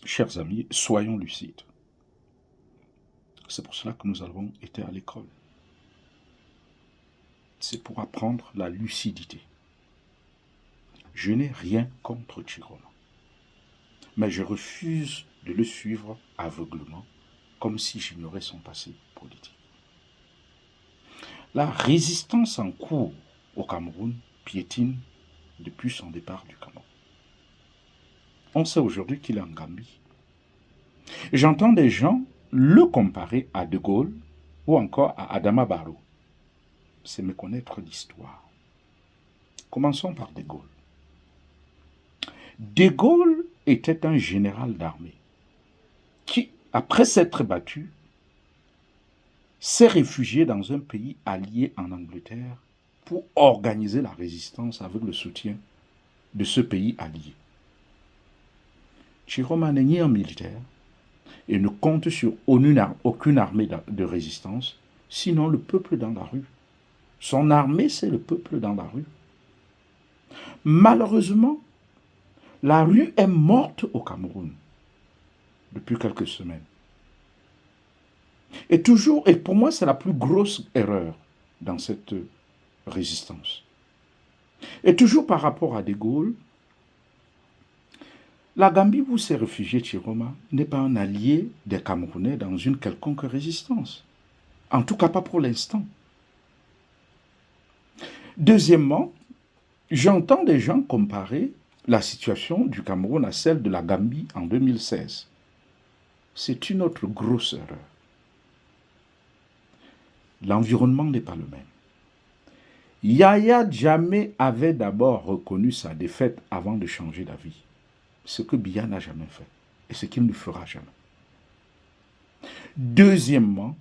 Chers amis, soyons lucides. C'est pour cela que nous avons été à l'école. C'est pour apprendre la lucidité. Je n'ai rien contre Chiroma, mais je refuse de le suivre aveuglement, comme si j'ignorais son passé politique. La résistance en cours au Cameroun piétine depuis son départ du Cameroun. On sait aujourd'hui qu'il est en Gambie. J'entends des gens le comparer à De Gaulle ou encore à Adama Barrow. C'est méconnaître l'histoire. Commençons par De Gaulle. De Gaulle était un général d'armée qui, après s'être battu, s'est réfugié dans un pays allié en Angleterre pour organiser la résistance avec le soutien de ce pays allié. Chiroma n'est ni un militaire et ne compte sur aucune armée de résistance, sinon le peuple dans la rue. Son armée, c'est le peuple dans la rue. Malheureusement, la rue est morte au Cameroun depuis quelques semaines. Et pour moi, c'est la plus grosse erreur dans cette résistance. Et toujours par rapport à De Gaulle, la Gambie où s'est réfugié Chiroma n'est pas un allié des Camerounais dans une quelconque résistance. En tout cas, pas pour l'instant. Deuxièmement, j'entends des gens comparer la situation du Cameroun à celle de la Gambie en 2016. C'est une autre grosse erreur. L'environnement n'est pas le même. Yaya Jammeh avait d'abord reconnu sa défaite avant de changer d'avis. Ce que Biya n'a jamais fait et ce qu'il ne fera jamais. Deuxièmement,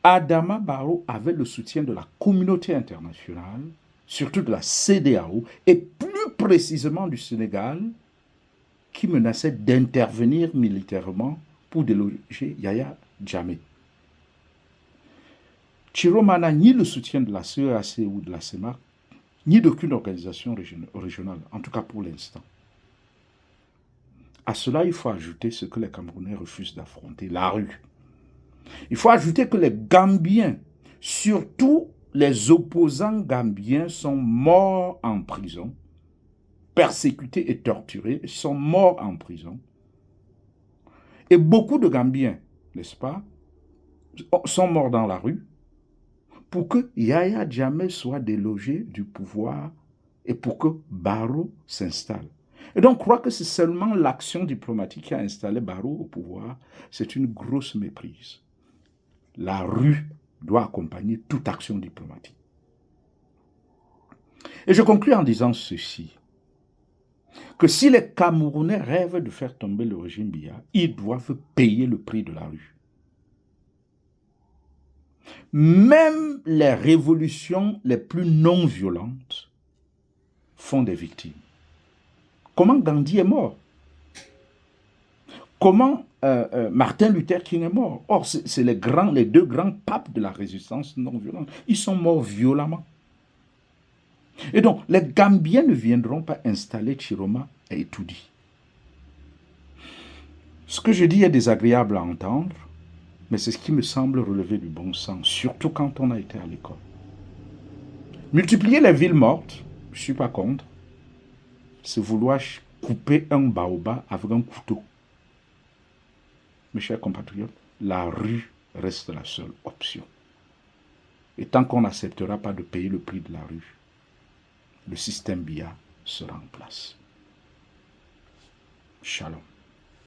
Adama Barrow avait le soutien de la communauté internationale, surtout de la CEDEAO et plus précisément du Sénégal, qui menaçait d'intervenir militairement pour déloger Yaya Jammeh. Chiroma n'a ni le soutien de la CEAC ou de la CEMAC, ni d'aucune organisation régionale, en tout cas pour l'instant. À cela, il faut ajouter ce que les Camerounais refusent d'affronter, la rue. Il faut ajouter que les Gambiens, surtout les opposants gambiens, sont morts en prison, persécutés et torturés, sont morts en prison. Et beaucoup de Gambiens, n'est-ce pas, sont morts dans la rue pour que Yaya Jammeh soit délogé du pouvoir et pour que Barrow s'installe. Et donc, croire que c'est seulement l'action diplomatique qui a installé Barrow au pouvoir, c'est une grosse méprise. La rue doit accompagner toute action diplomatique. Et je conclus en disant ceci, que si les Camerounais rêvent de faire tomber le régime Biya, ils doivent payer le prix de la rue. Même les révolutions les plus non violentes font des victimes. Comment Gandhi est mort? Comment Martin Luther King est mort? Or, c'est les deux grands papes de la résistance non violente. Ils sont morts violemment. Et donc, les Gambiens ne viendront pas installer Chiroma et Etoudi. Ce que je dis est désagréable à entendre, mais c'est ce qui me semble relever du bon sens, surtout quand on a été à l'école. Multiplier les villes mortes, je ne suis pas contre, c'est vouloir couper un baobab avec un couteau. Mes chers compatriotes, la rue reste la seule option. Et tant qu'on n'acceptera pas de payer le prix de la rue, le système Biya sera en place. Shalom.